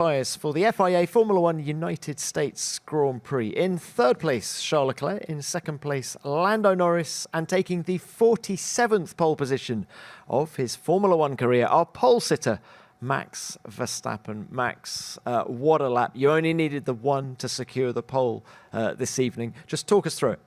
Bias for the FIA Formula One United States Grand Prix. In third place, Charles Leclerc. In second place, Lando Norris. And taking the 47th pole position of his Formula One career, our pole sitter, Max Verstappen. Max, what a lap. You only needed the one to secure the pole this evening. Just talk us through it.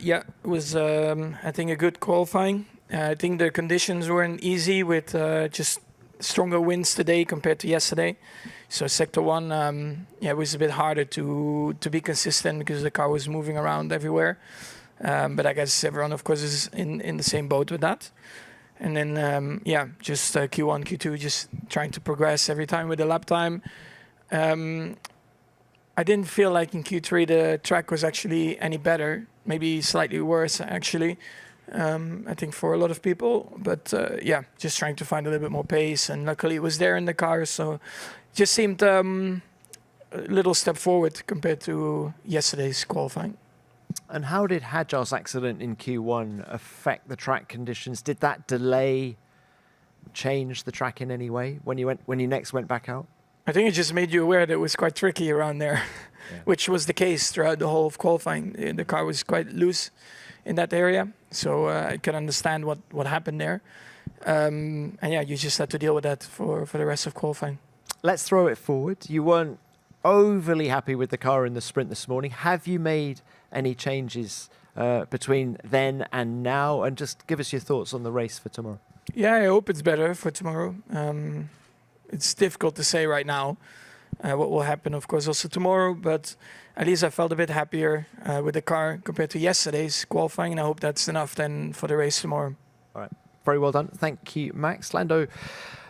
Yeah, it was, I think, a good qualifying. I think the conditions weren't easy with just stronger winds today compared to yesterday. So sector one, yeah, it was a bit harder to be consistent because the car was moving around everywhere. But I guess everyone, of course, is in the same boat with that. And then, yeah, just Q1, Q2, just trying to progress every time with the lap time. I didn't feel like in Q3 the track was actually any better, maybe slightly worse, actually. I think for a lot of people, but yeah, just trying to find a little bit more pace, and luckily it was there in the car, so it just seemed a little step forward compared to yesterday's qualifying. And how did Hadjar's accident in Q1 affect the track conditions? Did that delay change the track in any way when you next went back out? I think it just made you aware that it was quite tricky around there, yeah. Which was the case throughout the whole of qualifying. The car was quite loose in that area, so I can understand what happened there. And yeah, you just had to deal with that for the rest of qualifying. Let's throw it forward. You weren't overly happy with the car in the sprint this morning. Have you made any changes between then and now? And just give us your thoughts on the race for tomorrow. Yeah, I hope it's better for tomorrow. It's difficult to say right now what will happen, of course, also tomorrow, but at least I felt a bit happier with the car compared to yesterday's qualifying, and I hope that's enough then for the race tomorrow. All right. Very well done. Thank you, Max. Lando,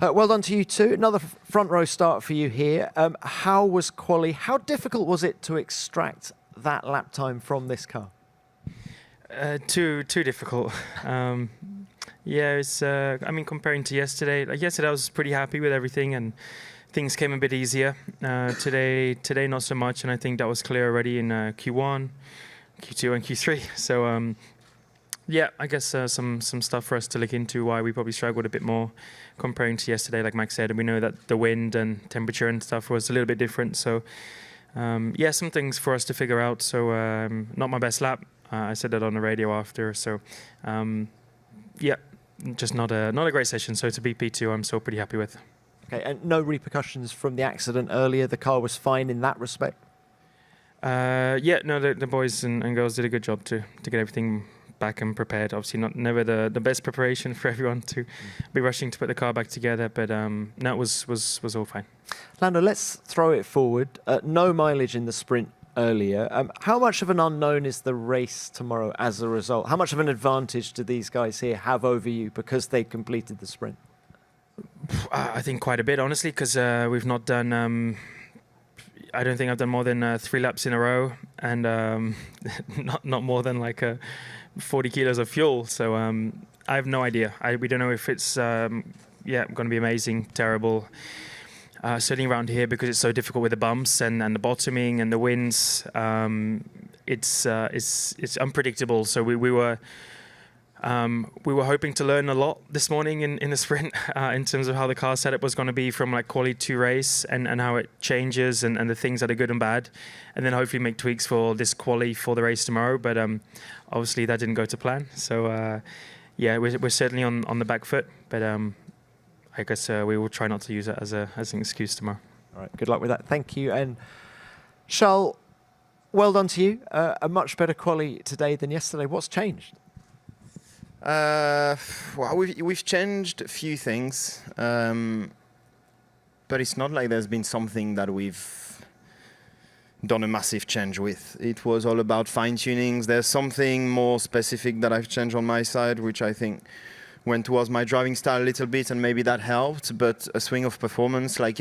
well done to you too. Another front row start for you here. How was quali? How difficult was it to extract that lap time from this car? Too difficult. Yeah, it's. I mean, comparing to yesterday, like yesterday I was pretty happy with everything, and things came a bit easier. Today not so much, and I think that was clear already in Q1, Q2, and Q3. So yeah, I guess some stuff for us to look into why we probably struggled a bit more comparing to yesterday, like Max said, and we know that the wind and temperature and stuff was a little bit different. So yeah, some things for us to figure out. So not my best lap. I said that on the radio after. So yeah, just not a great session. So to be P2, I'm still pretty happy with. Okay, and no repercussions from the accident earlier? The car was fine in that respect? Yeah, no, the boys and girls did a good job to get everything back and prepared. Obviously never the best preparation for everyone to be rushing to put the car back together, but no, it was all fine. Lando, let's throw it forward. No mileage in the sprint earlier. How much of an unknown is the race tomorrow as a result? How much of an advantage do these guys here have over you because they completed the sprint? I think quite a bit, honestly, because we've not done... I don't think I've done more than 3 laps in a row, and not more than like 40 kilos of fuel. So I have no idea. We don't know if it's going to be amazing, terrible. Certainly around here, because it's so difficult with the bumps and the bottoming and the winds. It's unpredictable. So we were hoping to learn a lot this morning in the sprint in terms of how the car setup was going to be from like quali to race and how it changes and the things that are good and bad, and then hopefully make tweaks for this quali for the race tomorrow. But obviously that didn't go to plan. So yeah, we're certainly on the back foot. But I guess we will try not to use it as an excuse tomorrow. All right, good luck with that. Thank you. And Charles, well done to you. A much better quali today than yesterday. What's changed? Well, we've changed a few things, but it's not like there's been something that we've done a massive change with. It was all about fine-tunings. There's something more specific that I've changed on my side, which I think went towards my driving style a little bit, and maybe that helped. But a swing of performance, like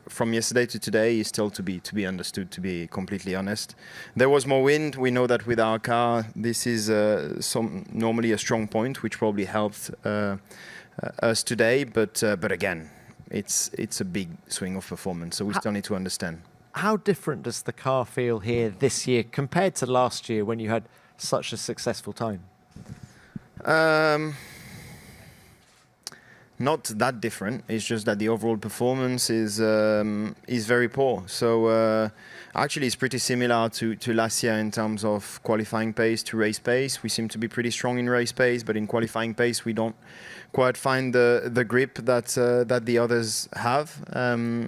from yesterday to today, is still to be understood. To be completely honest, there was more wind. We know that with our car, this is normally a strong point, which probably helped us today. But again, it's a big swing of performance, so we still need to understand. How different does the car feel here this year compared to last year when you had such a successful time? not that different. It's just that the overall performance is very poor. So actually, it's pretty similar to last year in terms of qualifying pace to race pace. We seem to be pretty strong in race pace, but in qualifying pace, we don't quite find the grip that the others have.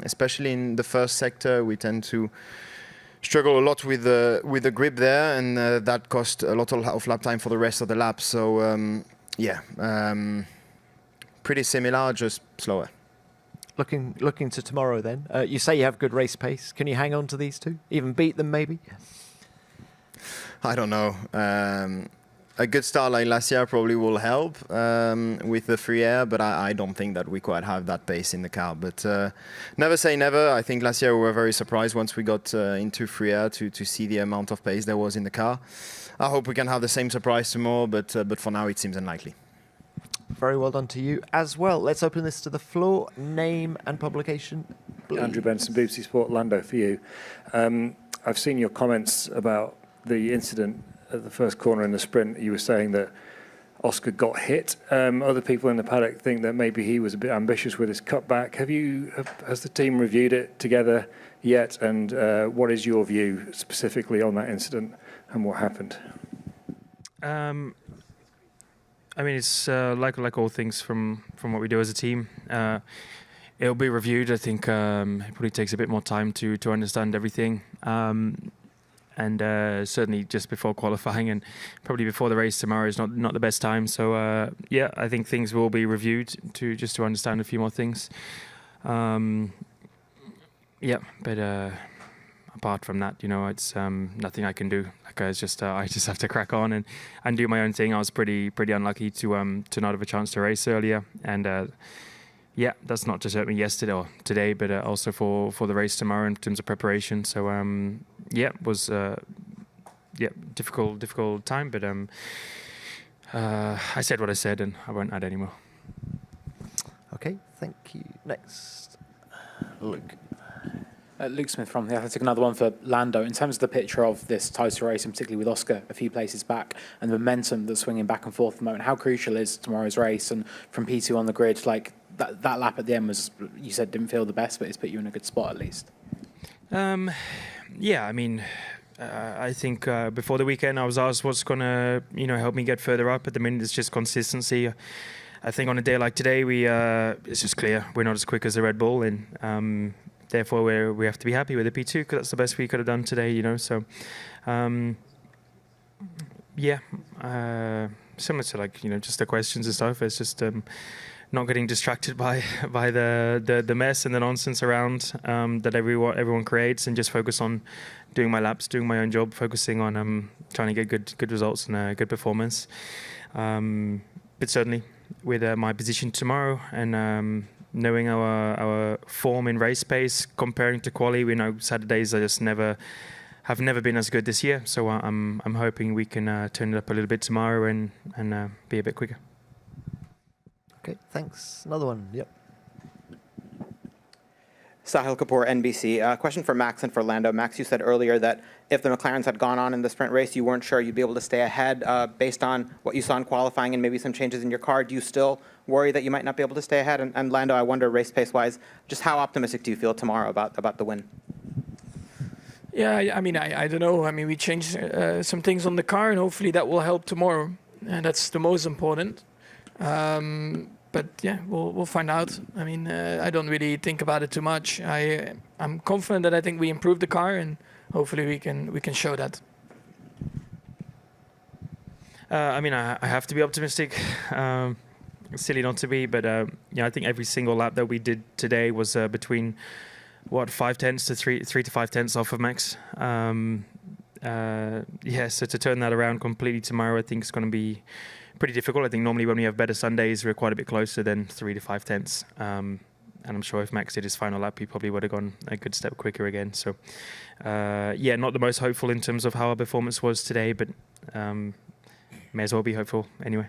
Especially in the first sector, we tend to struggle a lot with the grip there, and that cost a lot of lap time for the rest of the lap. So pretty similar, just slower. Looking to tomorrow then. You say you have good race pace. Can you hang on to these two? Even beat them maybe? I don't know. A good start like last year probably will help with the free air, but I don't think that we quite have that pace in the car. But never say never. I think last year we were very surprised once we got into free air to see the amount of pace there was in the car. I hope we can have the same surprise tomorrow, but for now it seems unlikely. Very well done to you as well. Let's open this to the floor. Name and publication, please. Andrew Benson, BBC Sport. Lando, for you. I've seen your comments about the incident at the first corner in the sprint. You were saying that Oscar got hit. Other people in the paddock think that maybe he was a bit ambitious with his cutback. Has the team reviewed it together yet? And what is your view specifically on that incident and what happened? I mean, it's like all things from what we do as a team. It'll be reviewed. I think it probably takes a bit more time to understand everything. And certainly just before qualifying and probably before the race tomorrow is not the best time. So I think things will be reviewed to understand a few more things. But apart from that, it's nothing I can do. I just have to crack on and do my own thing. I was pretty unlucky to not have a chance to race earlier, and that's not just hurt me yesterday or today, but also for the race tomorrow in terms of preparation. So it was difficult time, but I said what I said, and I won't add any more. Okay, thank you. Next, Luke. Luke Smith from The Athletic, another one for Lando. In terms of the picture of this title race, and particularly with Oscar a few places back, and the momentum that's swinging back and forth at the moment, how crucial is tomorrow's race? And from P2 on the grid, like that lap at the end was, you said, didn't feel the best, but it's put you in a good spot at least. I mean, I think before the weekend I was asked what's going to help me get further up. At the minute it's just consistency. I think on a day like today it's just clear we're not as quick as the Red Bull, and therefore we have to be happy with the P2 because that's the best we could have done today. So similar to just the questions and stuff. It's just not getting distracted by the mess and the nonsense around that everyone creates, and just focus on doing my laps, doing my own job, focusing on trying to get good results and a good performance. But certainly with my position tomorrow and knowing our form in race pace comparing to quali, we know Saturdays have never been as good this year. So I'm hoping we can turn it up a little bit tomorrow and be a bit quicker. Okay, thanks. Another one. Yep. Sahil Kapoor, NBC. Question for Max and for Lando. Max, you said earlier that if the McLarens had gone on in the sprint race, you weren't sure you'd be able to stay ahead based on what you saw in qualifying and maybe some changes in your car. Do you still worry that you might not be able to stay ahead? And Lando, I wonder, race pace-wise, just how optimistic do you feel tomorrow about the win? Yeah, I mean, I don't know. I mean, we changed some things on the car, and hopefully that will help tomorrow. And that's the most important. But yeah, we'll find out. I mean, I don't really think about it too much. I'm confident that I think we improved the car, and hopefully we can show that. I mean, I have to be optimistic. Silly not to be, but I think every single lap that we did today was between 5 tenths to 3 to 5 tenths off of Max. So to turn that around completely tomorrow, I think it's going to be pretty difficult. I think normally when we have better Sundays, we're quite a bit closer than 3 to 5 tenths. And I'm sure if Max did his final lap, he probably would have gone a good step quicker again. So, not the most hopeful in terms of how our performance was today, but may as well be hopeful anyway.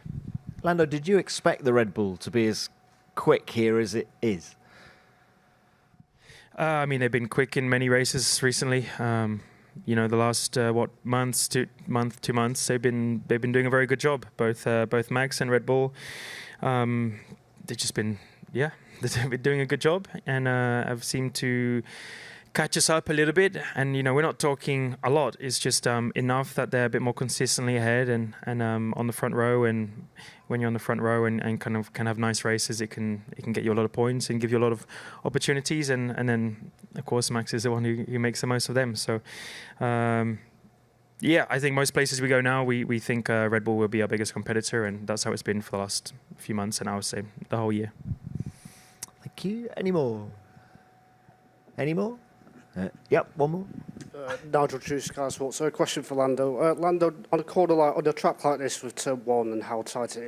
Lando, did you expect the Red Bull to be as quick here as it is? I mean, they've been quick in many races recently. The last 2 months, they've been doing a very good job. Both Max and Red Bull. they've just been, they've been doing a good job, and have seemed to catch us up a little bit. And we're not talking a lot. It's just enough that they're a bit more consistently ahead and on the front row. And when you're on the front row and kind of can have nice races, it can get you a lot of points and give you a lot of opportunities. And then of course Max is the one who makes the most of them. So I think most places we go now, we think Red Bull will be our biggest competitor, and that's how it's been for the last few months, and I would say the whole year. Thank you. Any more? Yep, one more. Nigel Drew, Sky Sports. So a question for Lando. Lando, on a corner on a track like this with turn one and how tight it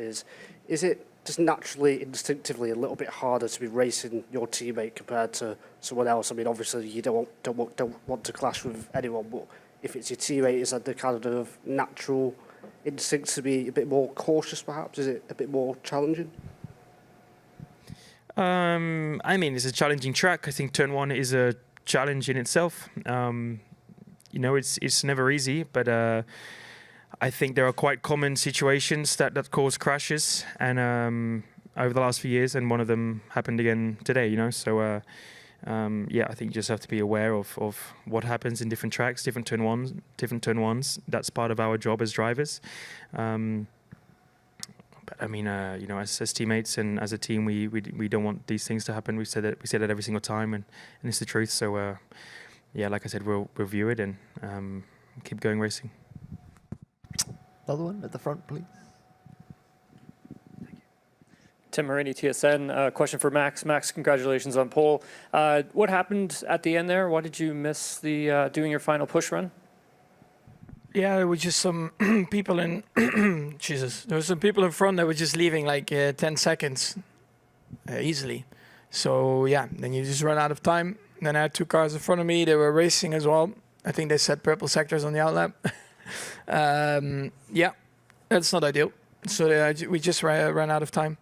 is it just naturally, instinctively a little bit harder to be racing your teammate compared to someone else? I mean, obviously you don't want to clash with anyone, but if it's your teammate, is that the kind of natural instinct to be a bit more cautious perhaps? Is it a bit more challenging? I mean, it's a challenging track. I think turn one is a challenge in itself. It's never easy, but I think there are quite common situations that cause crashes, and over the last few years, and one of them happened again today. So I think you just have to be aware of what happens in different tracks, different turn ones. That's part of our job as drivers. But I mean, as teammates and as a team, we don't want these things to happen. We say that every single time, and it's the truth. So like I said, we'll review it and keep going racing. Another one at the front, please. Tim Marini, TSN. Question for Max. Max, congratulations on pole. What happened at the end there? Why did you miss the doing your final push run? Yeah, there were just some people in... Jesus. There were some people in front that were just leaving like 10 seconds easily. So, then you just run out of time. Then I had two cars in front of me. They were racing as well. I think they set purple sectors on the outlap. That's not ideal. So we just ran out of time.